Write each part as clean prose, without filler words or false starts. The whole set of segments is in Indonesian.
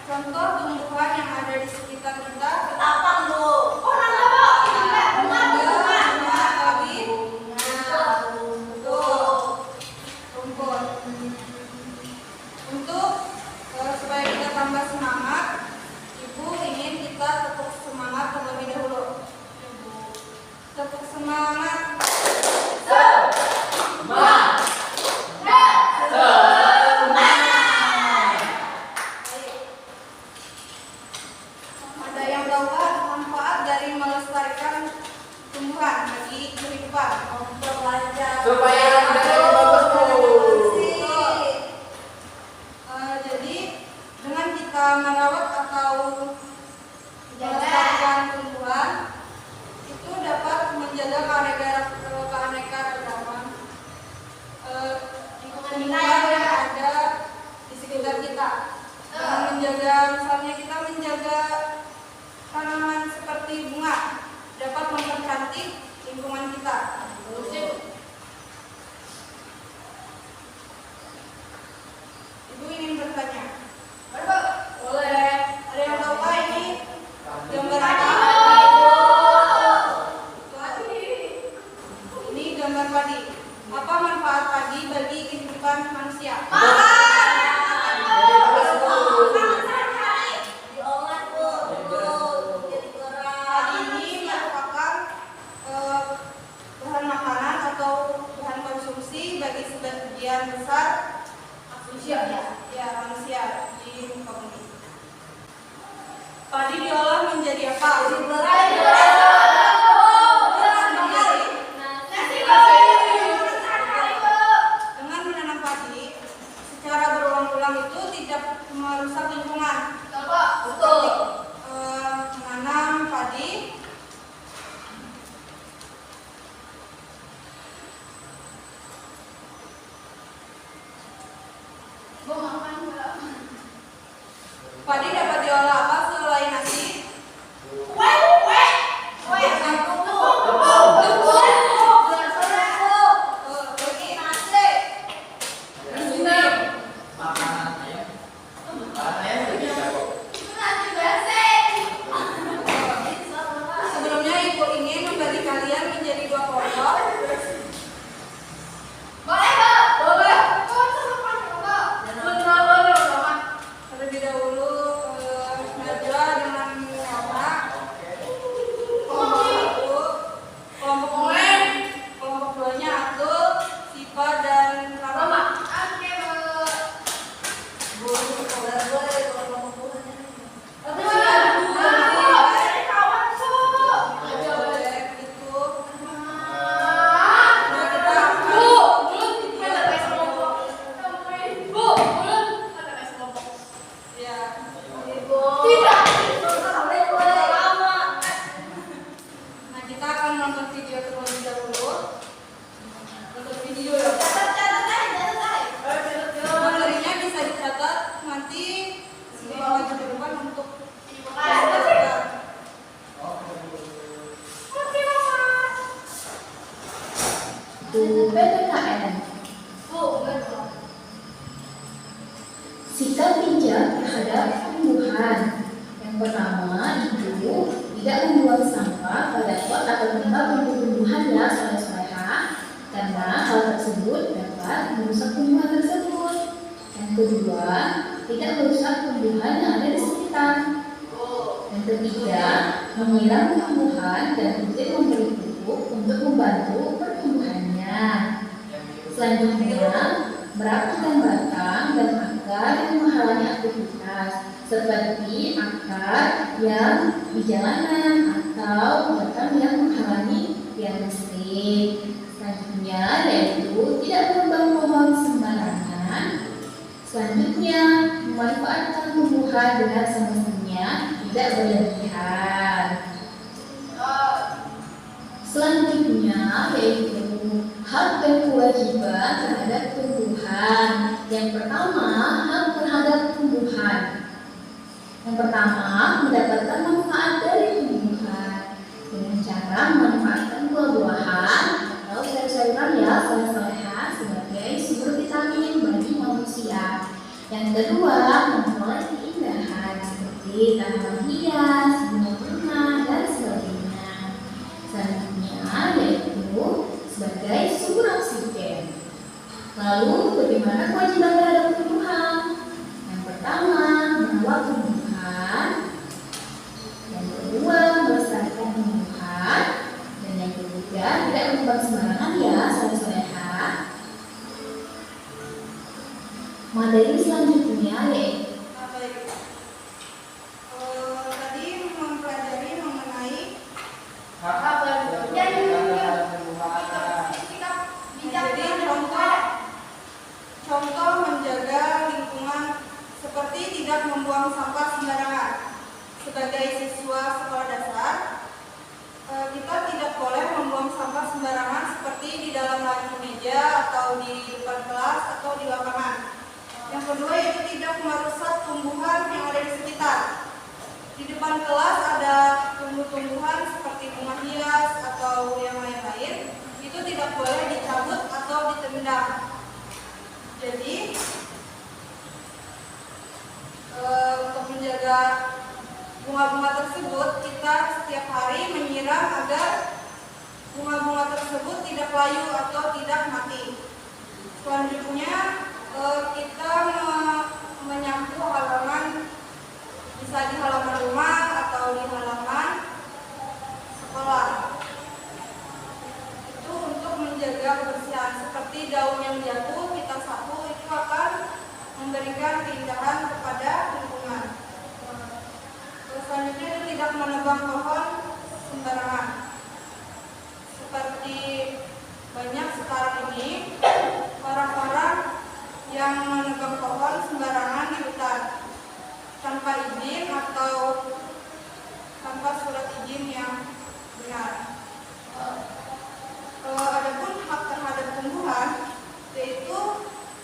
Contoh tumbuhan yang ada di sekitar kita. Ketapang, Bu. Oh, nangka, Bu. Bunga, Tadi rumput. Untuk supaya kita tambah semangat, Ibu ingin kita tepuk semangat terlebih dahulu. Tepuk semangat. Ada yang tahu manfaat dari melestarikan tumbuhan bagi kehidupan? Supaya lebih bagus, Bu. Jadi dengan kita merawat atau melestarikan tumbuhan itu dapat menjaga keanekaragaman tumbuhan yang ada di sekitar kita. Dengan menjaga, misalnya kita menjaga tanaman seperti bunga dapat mempercantik lingkungan kita. Ibu ingin bertanya? Boleh. Ada yang tahu Pak ini gambar apa? Ini gambar padi. Apa manfaat padi bagi kehidupan manusia? Padi ini merupakan bahan makanan atau bahan konsumsi bagi sebagian besar manusia di muka bumi. Padi diolah menjadi apa? Dengan menanam padi secara berulang-ulang itu tidak merusak lingkungan. Menanam padi dapat diolah apa selain nasi? Sebelumnya Ibu ingin membagi kalian menjadi dua kelompok. Terlebih dahulu Najwa dengan Rama, kelompok satu, kelompok duanya Atul, Siva dan Rama. Nah, kita akan nonton video terlebih dahulu. Nonton video ya. Materinya bisa dicatat nanti minggu depan untuk PPKN. Sikap bijak terhadap tumbuhan. Yang pertama itu tidak membuang sampah pada pot atau tempat untuk tumbuhan yang soleha-soleha karena hal tersebut dapat merusak tumbuhan tersebut. Yang kedua, tidak merusak tumbuhan yang ada di sekitar. Yang ketiga, menyiram tumbuhan dan rutin memberi pupuk untuk membantu pertumbuhannya. Selanjutnya, merapatkan batang dan akar yang menghalangi aktivitas, seperti akar yang di jalanan atau batang yang menghalangi tiang listrik. Selanjutnya, yaitu tidak menebang pohon sembarangan. Selanjutnya, memanfaatkan tumbuhan dengan semestinya, tidak berlebihan. Selanjutnya, yaitu hak dan kewajiban terhadap tumbuhan. Yang pertama, hak terhadap tumbuhan. Yang pertama, mendapatkan manfaat dari tumbuhan dengan cara memanfaatkan buah-buahan atau sayur-sayuran yang soleha sebagai sumber vitamin bagi manusia. Yang kedua, memperoleh keindahan. seperti tanaman hias, bunga-bunga, dan sebagainya. Selanjutnya yaitu sebagai sumber oksigen. Lalu bagaimana kewajiban terhadap tumbuhan? Yang pertama, merawat tumbuhan. Yang kedua, melestarikan tumbuhan. Dan yang ketiga, tidak menebang sembarangan ya, soleha. Materi selanjutnya yaitu tadi mempelajari mengenai jadi contoh menjaga lingkungan seperti tidak membuang sampah sembarangan. Sebagai siswa sekolah dasar, kita tidak boleh membuang sampah sembarangan seperti di dalam meja atau di depan kelas atau di lapangan. Yang kedua yaitu tidak merusak tumbuhan yang ada di sekitar. Di depan kelas ada tumbuh-tumbuhan seperti bunga hias atau yang lain-lain, itu tidak boleh dicabut atau ditendang. Jadi untuk menjaga bunga-bunga tersebut, kita setiap hari menyiram agar bunga-bunga tersebut tidak layu atau tidak mati. Selanjutnya kita menyapu halaman, bisa di halaman rumah atau di halaman sekolah. Itu untuk menjaga kebersihan. Seperti daun yang jatuh kita sapu, itu akan memberikan keindahan kepada lingkungan. Selanjutnya itu tidak menebang pohon sembarangan. Seperti banyak sekarang ini orang-orang yang menebang pohon sembarangan di hutan tanpa izin atau tanpa surat izin yang benar. Adapun hak terhadap tumbuhan, yaitu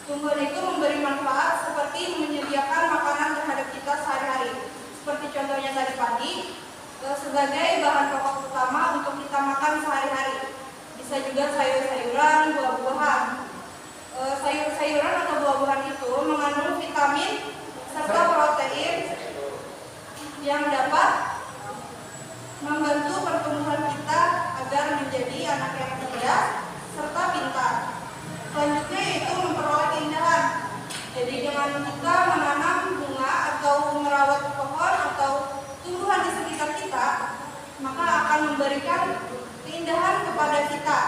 tumbuhan itu memberi manfaat seperti menyediakan makanan terhadap kita sehari-hari. Seperti contohnya tadi pagi, sebagai bahan pokok utama untuk kita makan sehari-hari. Bisa juga sayur-sayuran, buah-buahan. Sayur-sayuran atau buah-buahan itu mengandung vitamin serta protein yang dapat membantu pertumbuhan kita agar menjadi anak yang cerdas serta pintar. Selanjutnya yaitu memperoleh keindahan. Jadi dengan kita menanam bunga atau merawat pohon atau tumbuhan di sekitar kita, maka akan memberikan keindahan kepada kita.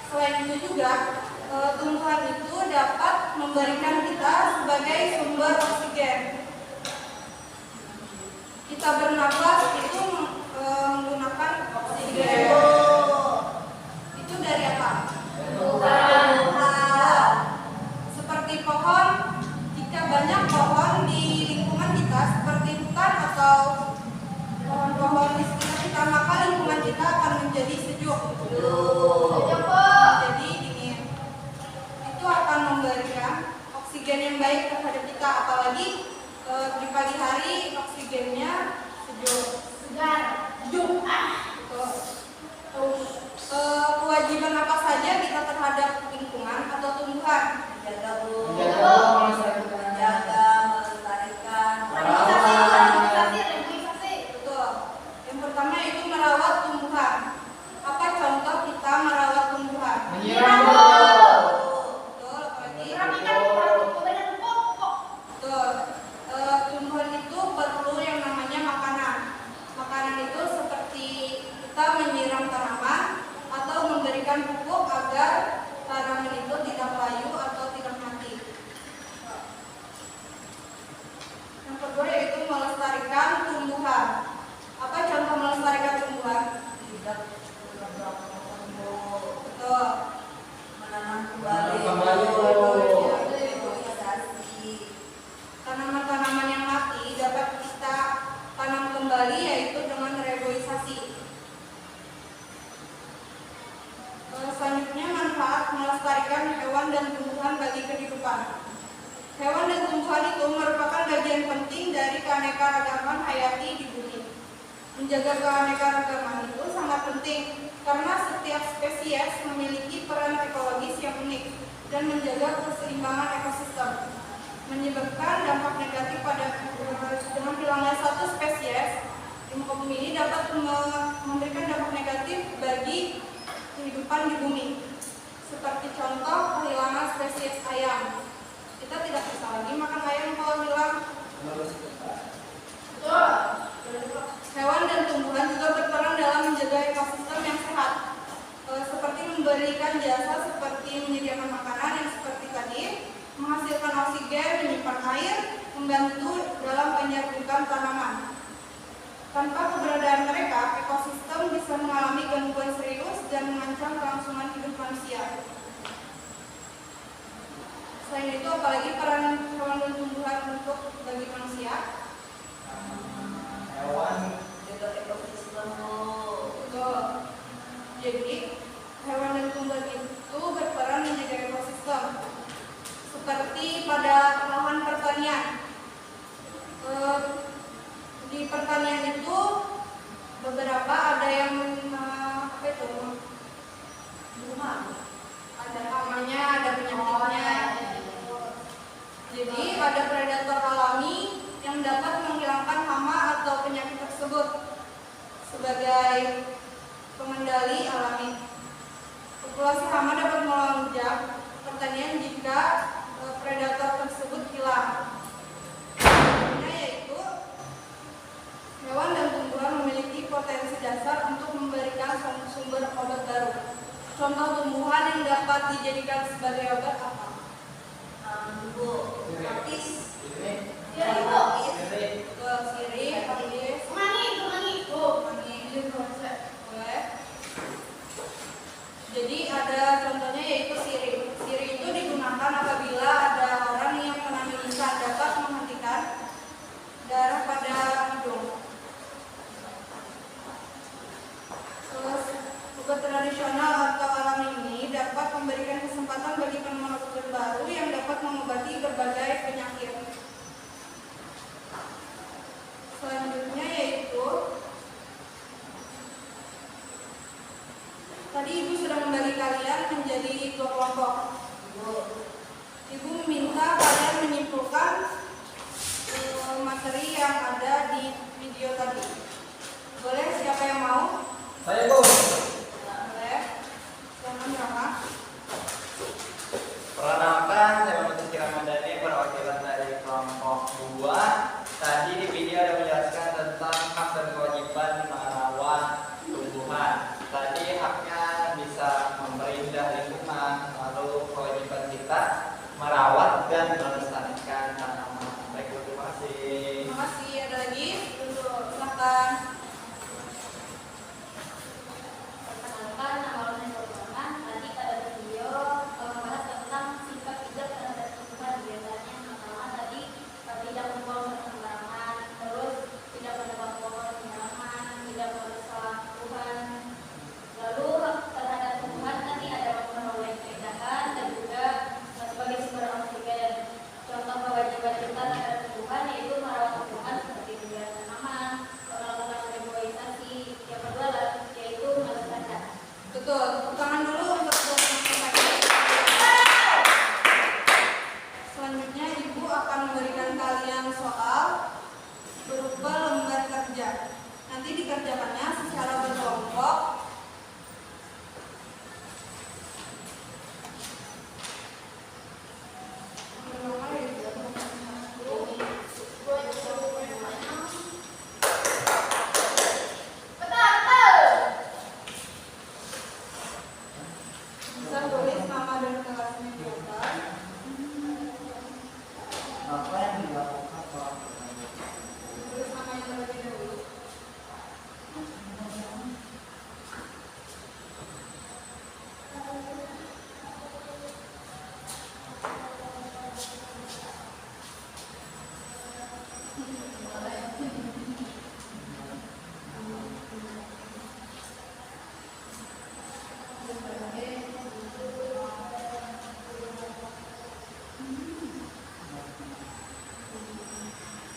Selain itu juga tumbuhan itu dapat memberikan kita sebagai sumber oksigen. Kita bernapas itu menggunakan oksigen. Itu dari apa? Seperti pohon, jika banyak pohon di lingkungan kita seperti hutan atau pohon-pohon di sekitar kita, maka lingkungan kita akan menjadi sejuk. Jadi dingin. Itu akan memberikan oksigen yang baik terhadap kita, apalagi di pagi hari oksigennya sejuk. Kewajiban apa saja kita terhadap lingkungan atau tumbuhan? Menjaga, melestarikan. Betul. Yang pertama itu merawat tumbuhan. Apa contoh kita merawat tumbuhan? Menyiram. Betul. Apalagi? Betul. Tumbuhan itu perlu yang namanya makanan. Makanan itu seperti kita menyiram tanaman atau memberikan pupuk agar tanaman itu tidak layu atau tidak mati. Yang kedua yaitu melestarikan tumbuhan. Apa contoh melestarikan tumbuhan? Betul. Menanam kembali. Tanaman-tanaman yang mati dapat kita tanam kembali, yaitu dengan reboisasi. Selanjutnya manfaat melestarikan hewan dan tumbuhan bagi kehidupan. Hewan dan tumbuhan itu merupakan bagian penting dari keanekaragaman hayati di bumi. Menjaga keanekaragaman itu sangat penting karena setiap spesies memiliki peran ekologis yang unik dan menjaga keseimbangan ekosistem. Menyebabkan dampak negatif pada contoh kehilangan spesies ayam. Kita tidak bisa lagi makan ayam kalau hilang. Hewan dan tumbuhan juga berperan dalam menjaga ekosistem yang sehat, seperti memberikan jasa seperti menyediakan makanan yang seperti tadi, menghasilkan oksigen, menyimpan air, membantu dalam penyerbukan tanaman. Tanpa keberadaan mereka, ekosistem bisa mengalami gangguan serius dan mengancam kelangsungan hidup manusia. Selain itu, apalagi peran hewan dan tumbuhan untuk bagi manusia? Hewan jaga ekosistem. Betul. Jadi, hewan dan tumbuhan itu berperan menjaga ekosistem. Seperti pada lahan pertanian. Di pertanian itu beberapa ada yang ada hamanya, ada penyakitnya. Jadi ada predator alami yang dapat menghilangkan hama atau penyakit tersebut sebagai pengendali alami. Populasi hama dapat melonjak pertanian jika predator tersebut hilang. Yaitu hewan dan tumbuhan memiliki potensi dasar untuk memberikan sumber obat baru. Contoh tumbuhan yang dapat dijadikan sebagai obat apa? Lapis. Sirih, lapis. Boleh. Jadi ada contohnya yaitu sirih. Sirih itu digunakan apabila ada orang yang kena mimisan dapat menghentikan darah pada hidung. Terus obat tradisional atau alami ini dapat memberikan kesempatan bagi penemuan obat baru yang dapat mengobati berbagai penyakit. Selanjutnya yaitu tadi Ibu sudah membagi kalian menjadi 2 kelompok. Ibu meminta kalian menyimpulkan materi yang ada di video tadi. Boleh, siapa yang mau? Saya, Bu. Boleh. Silakan Rama. Perkenalkan, saya Muhammad Ramadhani, perwakilan dari kelompok 2. Tadi di video ada menjelaskan tentang hak dan kewajiban merawat tumbuhan. Tadi haknya bisa memberindah lingkungan, lalu kewajiban kita merawat dan melestarikan tanaman. Baik, terima kasih. Terima kasih. Ada lagi? Silakan. Perkenalkan, nama saya Nurman. Tadi pada video membahas tentang sikap bijak terhadap tumbuhan. Biasanya pertama tadi tidak membuang sembarangan, terus tidak menebang pohon sembarangan, tidak merusak tumbuhan. Lalu terhadap tumbuhan tadi ada memperoleh keindahan dan juga sebagai sumber oksigen. Contoh kewajiban kita terhadap tumbuhan yaitu merawat tumbuhan seperti memelihara tanaman, melakukan reboisasi. Yang kedua yaitu melestarikan. Betul. Tepuk tangan dulu untuk teman-teman tadi. Selanjutnya Ibu akan memberikan kalian soal berupa lembar kerja. Nanti dikerjakannya secara berkelompok. Bisa tulis nama dan kelasnya di atas. Apa yang dilakukan Pak? Tulis namanya terlebih dahulu.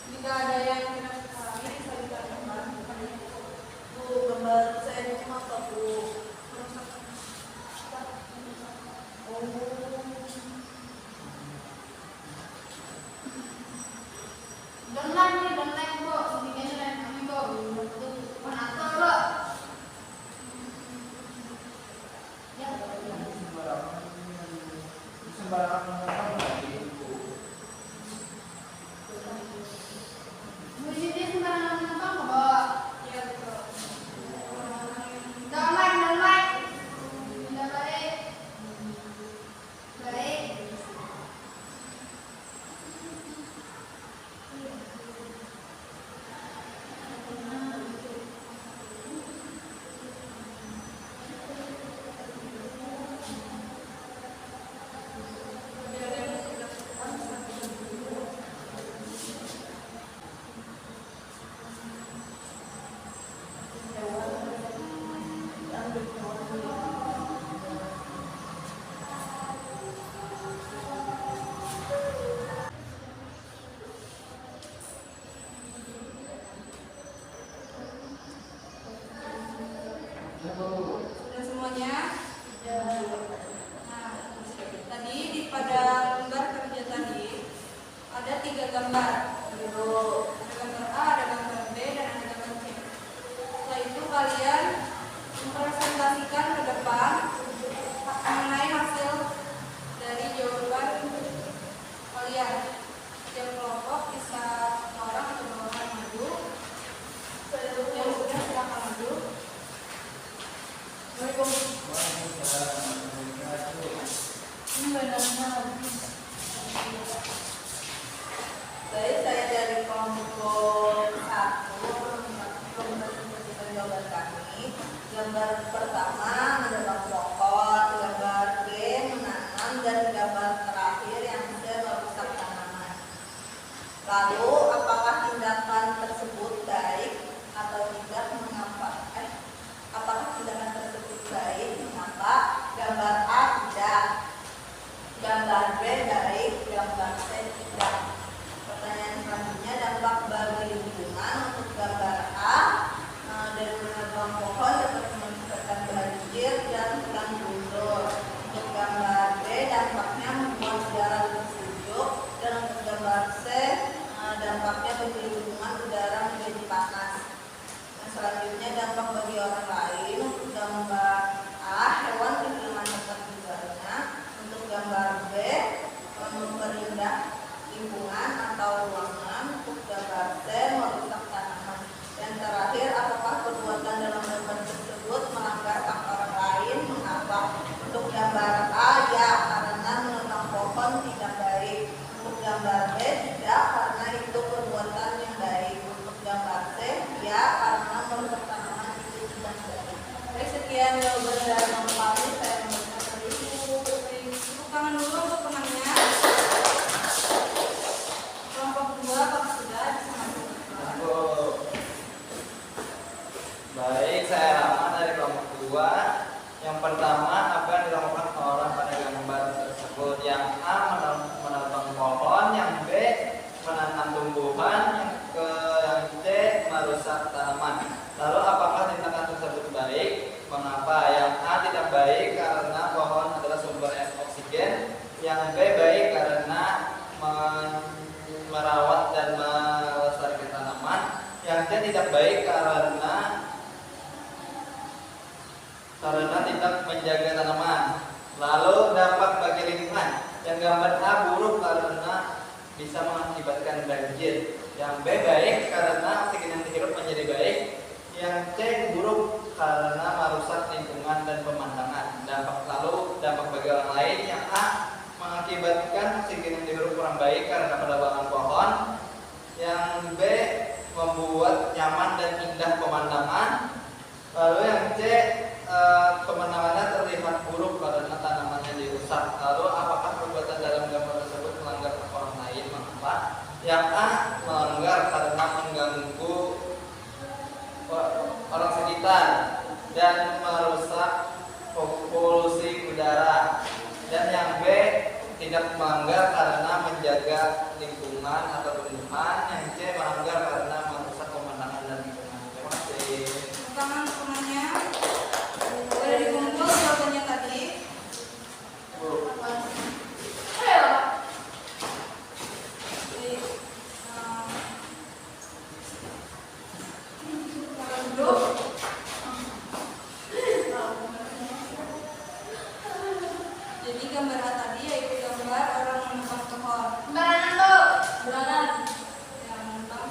Jika ada yang tidak sepahami bisa ditanyakan. Bu, gambar saya cuma Bu. dampaknya bagi lingkungan udara menjadi panas. Nah, selanjutnya dampak bagi orang lain. Untuk gambar A, hewan kehilangan tempat tinggalnya. Untuk gambar B, memperindah lingkungan atau ruangan. Untuk gambar C, merusak tanaman. Dan terakhir, apakah perbuatan dalam gambar tersebut melanggar hak orang lain? Mengapa? Untuk gambar A, ya, karena menebang pohon tidak baik. Untuk gambar B, tidak, karena itu perbuatan yang baik. Untuk gambar C, ya, karena merusak tanaman itu tidak baik. Baik, sekian jawaban dari Mama Fahmi. Saya memberikan dari tepuk tangan dulu untuk temannya. Kelompok 2, apakah sudah bisa masuk? Baik, saya Rama dari kelompok 2. Yang pertama, apa yang dilakukan orang pada gambar tersebut? Yang A, menebang pohon. Yang B, menanam tumbuhan. Yang C, merusak tanaman. Lalu apakah tindakan tersebut baik? Mengapa? Yang A tidak baik karena pohon adalah sumber oksigen. Yang B baik karena merawat dan melestarikan tanaman. Yang C tidak baik karena tidak menjaga tanaman. Lalu dampak bagi lingkungan. Yang gambar A buruk karena bisa mengakibatkan banjir. Yang B baik karena oksigen yang dihirup menjadi baik. Yang C buruk karena merusak lingkungan dan pemandangan. Lalu dampak bagi orang lain. Yang A mengakibatkan oksigen yang dihirup kurang baik karena penebangan pohon. Yang B membuat nyaman dan indah pemandangan. Lalu yang C, pemandangannya terlihat buruk karena tanamannya dirusak. Lalu apakah perbuatan dalam gambar tersebut melanggar hak orang lain? Mengapa? Yang A melanggar karena mengganggu orang sekitar dan merusak polusi udara. Dan yang B tidak melanggar karena menjaga lingkungan atau tumbuhan. Yang C melanggar karena merusak pemandangan dan lingkungan. Terima kasih. Tangan temannya. Boleh dikumpul jawabannya tadi. Jadi gambar A tadi yaitu gambar orang menebang pohon. Sembarangan tuh. Sembarangan. Yang menebang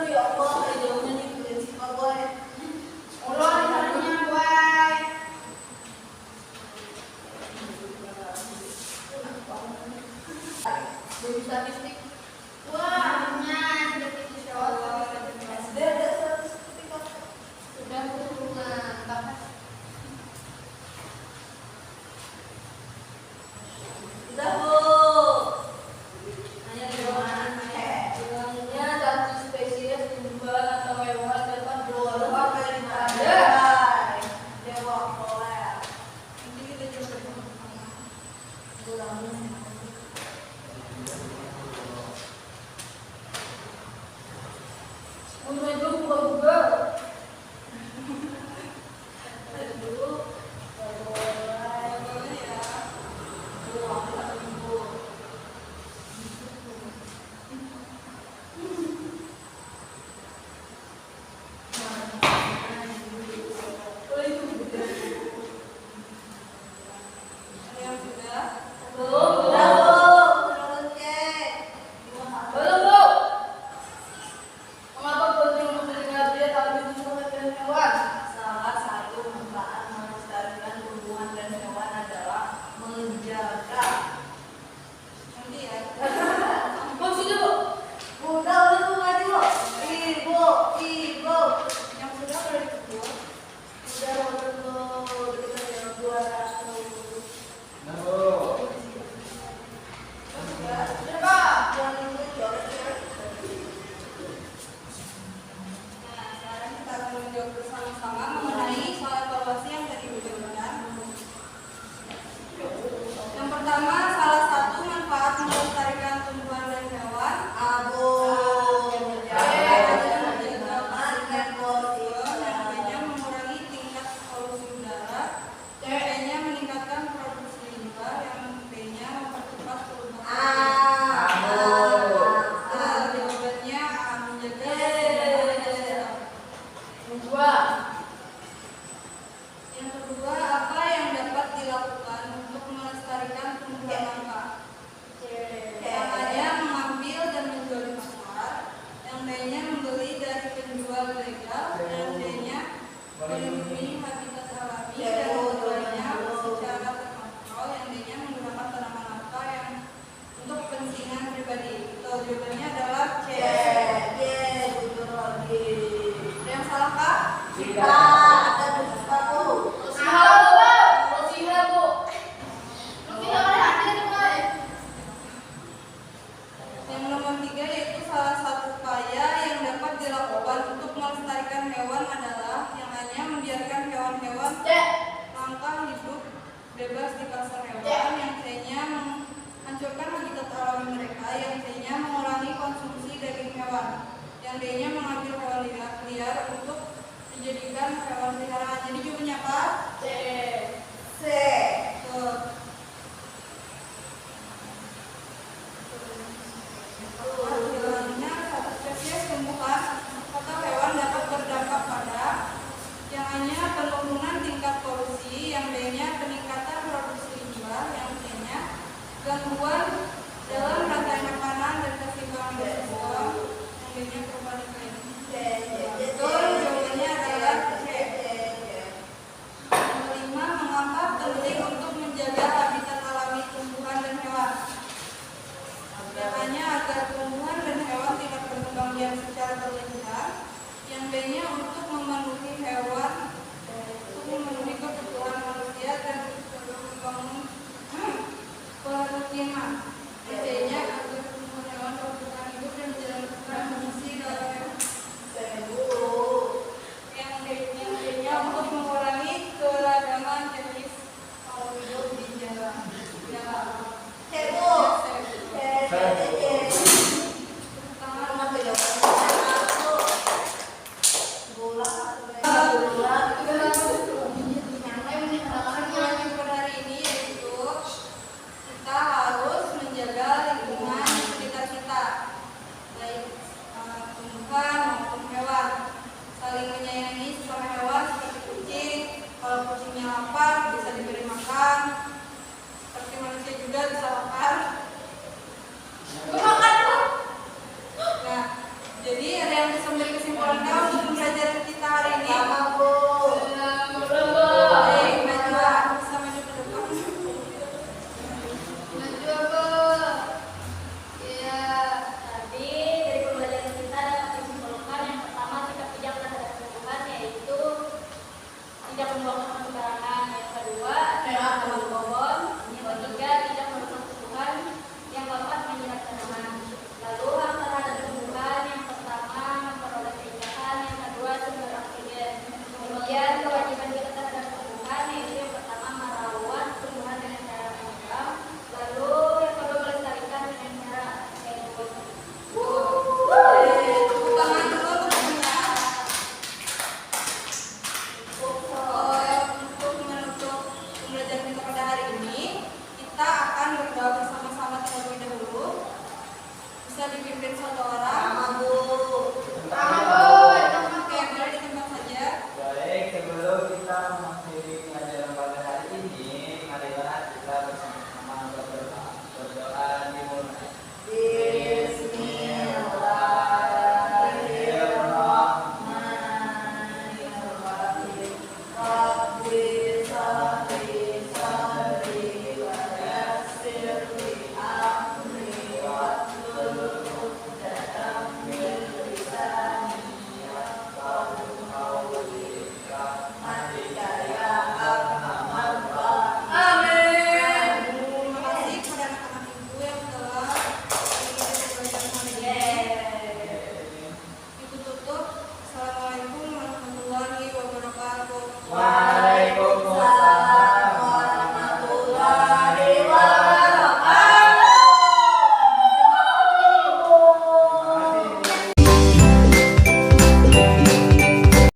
ya Allah, kayak jauhnya nih prinsipal boy. Ulun caranya boy. Dari statistik. Wah, benar. Insya Allah. SD ada statistik kok. Sudah berhubungan bakat. Udah bu. Hanya gimana? Bilangnya satu spesies tumbuhan atau hewan dapat berulang kali pada. Dewa Korea. Nanti kita coba Ulang. Udah itu buka. Yang sudah Udah bu. Turun cek. belum bu. Mengapa penting untuk mendengar dia tapi memperhatikan hewan? Salah satu manfaat melestarikan tumbuhan dan hewan adalah menjaga. Nanti ya. Bu sudah bu. Udah bu ngaji bu. Ibu. Yang sudah boleh dikebut. Udah waktu kita jam 200. Nah, Bu. Sudah pak. Yang itu coret ya. Nah, sekarang kita akan menjawab bersama-sama mengenai soal evaluasi yang tadi dijelaskan. Yang pertama, salah satu manfaat melestarikan tumbuhan dan hewan. Abu. Yang mengurangi tingkat polusi udara. Yang B-nya meningkatkan produksi limbah. Yang B-nya mempercepat perubahan. Jawabannya menjaga kedua. Yang kedua, apa yang dapat dilakukan untuk melestarikan tumbuhan langka? Yang A-nya mengambil dan menjual di pasar. Yang B-nya membeli dari penjual legal. Yang D-nya melindungi habitat alami. Dan keduanya secara terkontrol. Yang D-nya menggunakan tanaman langka yang untuk kepentingan pribadi. Atau jawabannya adalah C. Jujur lagi. Ada yang salah kah? Kita ada sepatu. Yang nomor 3 yaitu salah satu upaya yang dapat dilakukan untuk melestarikan hewan adalah yang A-nya membiarkan hewan-hewan langka hidup bebas di pasar hewan. Yang C-nya menghancurkan habitat alami mereka. Yang D-nya mengurangi konsumsi daging hewan. Yang D-nya mengambil hewan liar untuk dijadikan hewan peliharaan. Jadi jawabannya apa? C. Tuh. Bilangnya satu spesies tumbuhan atau hewan dapat berdampak pada yang A-nya penurunan tingkat polusi, yang B-nya peningkatan produksi limbah, yang C-nya gangguan dalam rantai makanan dan keseimbangan ekosistem, yang D-nya perubahan iklim. Betul, jawabannya adalah C. Yang kelima, mengapa penting untuk menjaga habitat alami tumbuhan dan hewan? Yang A-nya agar tumbuhan dan hewan tidak berkembang biak secara berlebihan. Yang B-nya untuk memenuhi hewan, untuk memenuhi kebutuhan manusia dan membangun permukiman. Yang C-nya